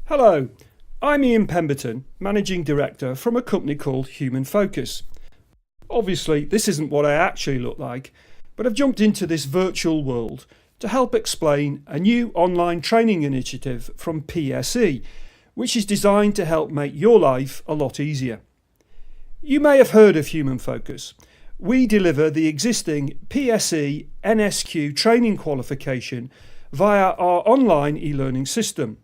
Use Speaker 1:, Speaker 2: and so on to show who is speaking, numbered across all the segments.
Speaker 1: Hello, I'm Ian Pemberton, Managing Director from a company called Human Focus. Obviously, this isn't what I actually look like, but I've jumped into this virtual world to help explain a new online training initiative from PSE, which is designed to help make your life a lot easier. You may have heard of Human Focus. We deliver the existing PSE NVQ training qualification via our online e-learning system.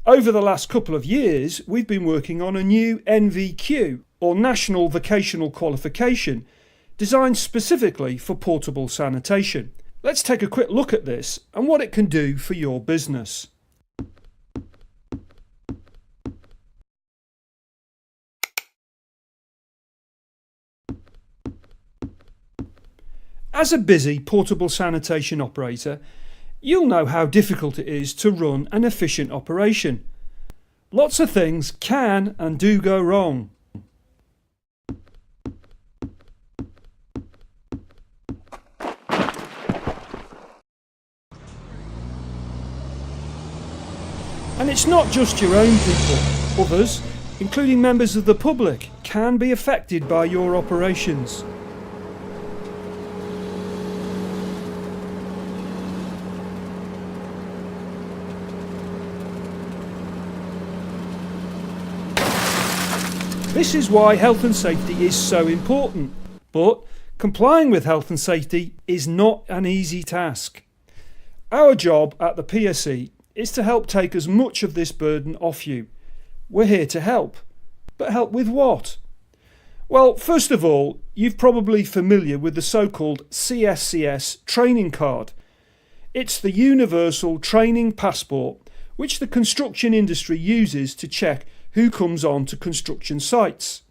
Speaker 1: Over the last couple of years, we've been working on a new NVQ, or National Vocational Qualification, designed specifically for portable sanitation. Let's take a quick look at this and what it can do for your business. As a busy portable sanitation operator, you'll know how difficult it is to run an efficient operation. Lots of things can and do go wrong. And it's not just your own people. Others, including members of the public, can be affected by your operations. This is why health and safety is so important, but complying with health and safety is not an easy task. Our job at the PSE is to help take as much of this burden off you. We're here to help. But help with what? Well, first of all, you're probably familiar with the so-called CSCS training card. It's the universal training passport which the construction industry uses to check who comes on to construction sites.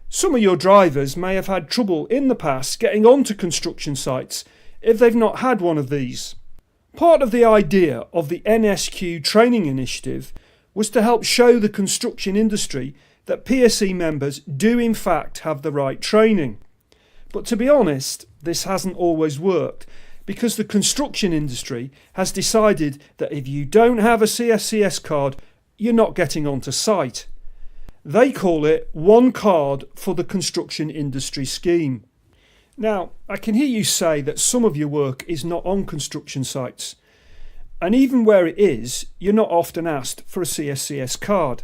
Speaker 1: Some of your drivers may have had trouble in the past getting onto construction sites if they've not had one of these. Part of the idea of the NVQ training initiative was to help show the construction industry that PSE members do in fact have the right training. But to be honest, this hasn't always worked, because the construction industry has decided that if you don't have a CSCS card, you're not getting onto site. They call it one card for the construction industry scheme. Now, I can hear you say that some of your work is not on construction sites, and even where it is, you're not often asked for a CSCS card.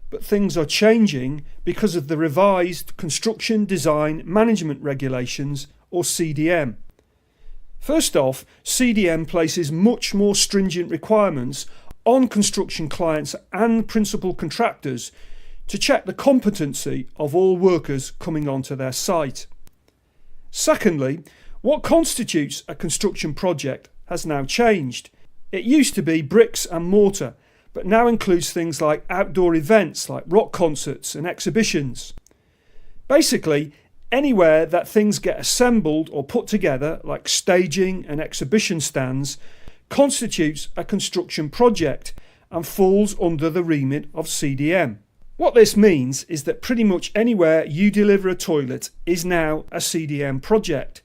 Speaker 1: But things are changing because of the revised Construction Design Management Regulations, or CDM. First off, CDM places much more stringent requirements on construction clients and principal contractors to check the competency of all workers coming onto their site. Secondly, what constitutes a construction project has now changed. It used to be bricks and mortar, but now includes things like outdoor events like rock concerts and exhibitions. Basically, anywhere that things get assembled or put together, like staging and exhibition stands, constitutes a construction project and falls under the remit of CDM. What this means is that pretty much anywhere you deliver a toilet is now a CDM project.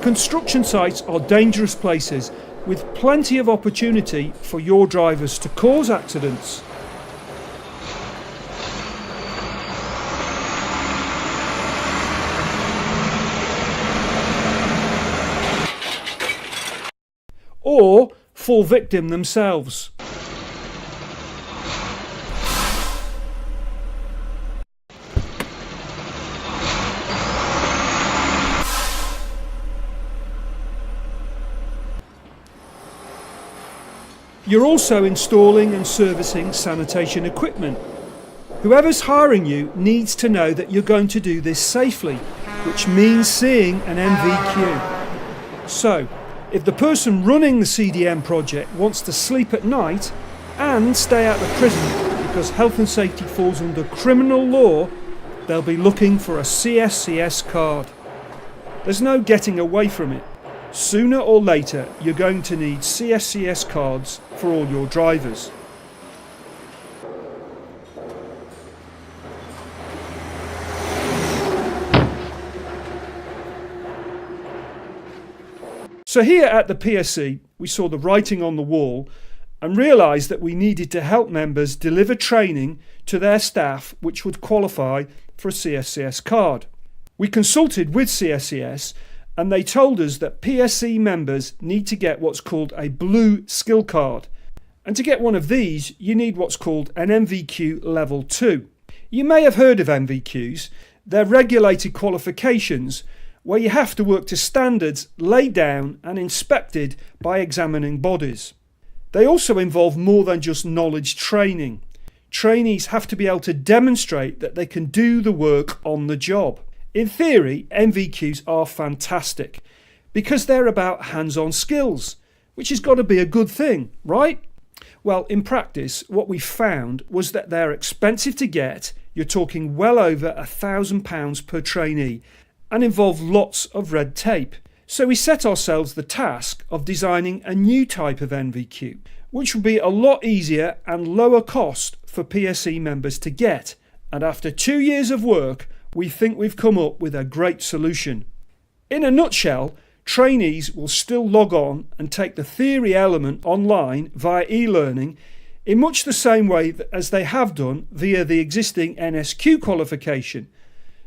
Speaker 1: Construction sites are dangerous places with plenty of opportunity for your drivers to cause accidents. Or fall victim themselves. You're also installing and servicing sanitation equipment. Whoever's hiring you needs to know that you're going to do this safely, which means seeing an NVQ. So, if the person running the CDM project wants to sleep at night and stay out of prison because health and safety falls under criminal law, they'll be looking for a CSCS card. There's no getting away from it. Sooner or later, you're going to need CSCS cards for all your drivers. So here at the PSE, we saw the writing on the wall and realised that we needed to help members deliver training to their staff which would qualify for a CSCS card. We consulted with CSCS and they told us that PSE members need to get what's called a blue skill card. And to get one of these, you need what's called an NVQ level 2. You may have heard of NVQs. They're regulated qualifications where you have to work to standards laid down and inspected by examining bodies. They also involve more than just knowledge training. Trainees have to be able to demonstrate that they can do the work on the job. In theory, NVQs are fantastic because they're about hands-on skills, which has got to be a good thing, right? Well, in practice, what we found was that they're expensive to get. You're talking well over £1,000 per trainee and involve lots of red tape. So we set ourselves the task of designing a new type of NVQ, which would be a lot easier and lower cost for PSE members to get. And after 2 years of work, we think we've come up with a great solution. In a nutshell, trainees will still log on and take the theory element online via e-learning in much the same way as they have done via the existing NSQ qualification.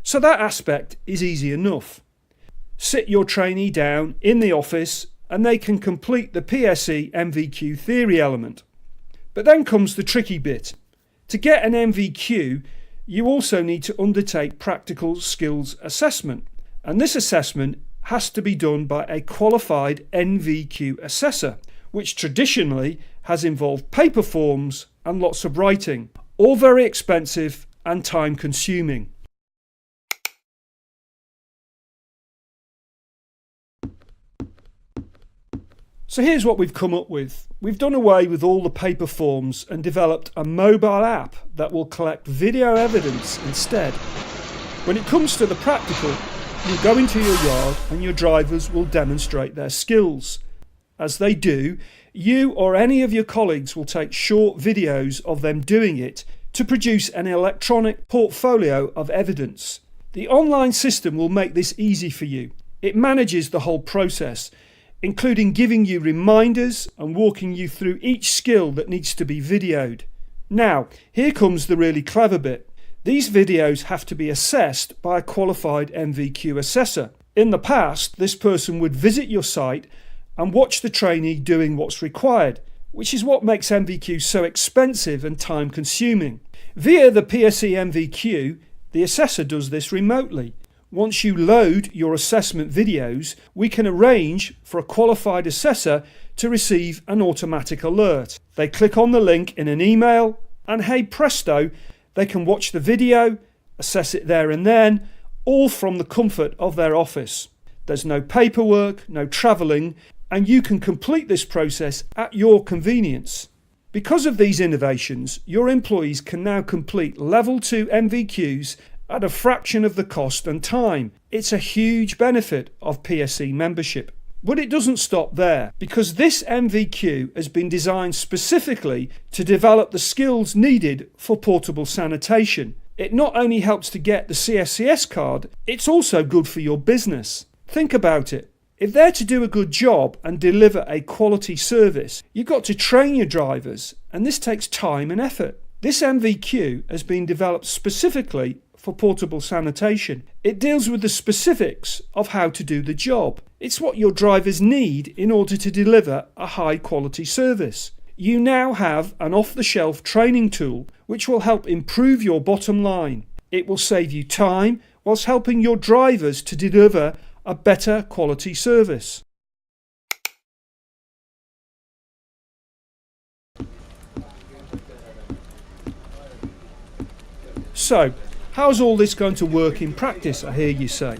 Speaker 1: So that aspect is easy enough. Sit your trainee down in the office and they can complete the PSE NVQ theory element. But then comes the tricky bit. To get an NVQ, you also need to undertake practical skills assessment, and this assessment has to be done by a qualified NVQ assessor, which traditionally has involved paper forms and lots of writing, all very expensive and time consuming. So here's what we've come up with. We've done away with all the paper forms and developed a mobile app that will collect video evidence instead. When it comes to the practical, you'll go into your yard and your drivers will demonstrate their skills. As they do, you or any of your colleagues will take short videos of them doing it to produce an electronic portfolio of evidence. The online system will make this easy for you. It manages the whole process, including giving you reminders and walking you through each skill that needs to be videoed. Now, here comes the really clever bit. These videos have to be assessed by a qualified NVQ assessor. In the past, this person would visit your site and watch the trainee doing what's required, which is what makes NVQ so expensive and time consuming. Via the PSE NVQ, the assessor does this remotely. Once you load your assessment videos, we can arrange for a qualified assessor to receive an automatic alert. They click on the link in an email and hey presto, they can watch the video, assess it there and then, all from the comfort of their office. There's no paperwork, no travelling, and you can complete this process at your convenience. Because of these innovations, your employees can now complete Level 2 NVQs at a fraction of the cost and time. It's a huge benefit of PSE membership. But it doesn't stop there, because this NVQ has been designed specifically to develop the skills needed for portable sanitation. It not only helps to get the CSCS card, it's also good for your business. Think about it. If they're to do a good job and deliver a quality service, you've got to train your drivers, and this takes time and effort. This NVQ has been developed specifically for portable sanitation. It deals with the specifics of how to do the job. It's what your drivers need in order to deliver a high quality service. You now have an off-the-shelf training tool which will help improve your bottom line. It will save you time whilst helping your drivers to deliver a better quality service. So, how's all this going to work in practice, I hear you say?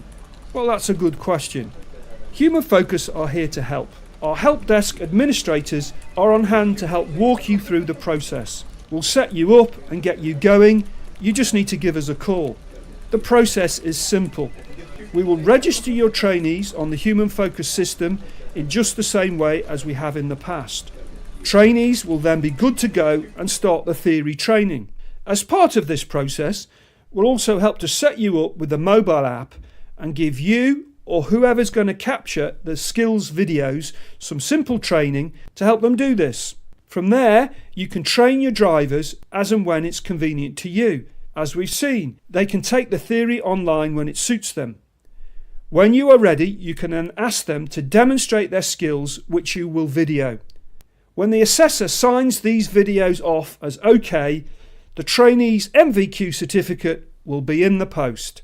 Speaker 1: Well, that's a good question. Human Focus are here to help. Our help desk administrators are on hand to help walk you through the process. We'll set you up and get you going. You just need to give us a call. The process is simple. We will register your trainees on the Human Focus system in just the same way as we have in the past. Trainees will then be good to go and start the theory training. As part of this process, we'll also help to set you up with the mobile app and give you or whoever's going to capture the skills videos some simple training to help them do this. From there, you can train your drivers as and when it's convenient to you. As we've seen, they can take the theory online when it suits them. When you are ready, you can then ask them to demonstrate their skills, which you will video. When the assessor signs these videos off as OK, the trainee's NVQ certificate will be in the post.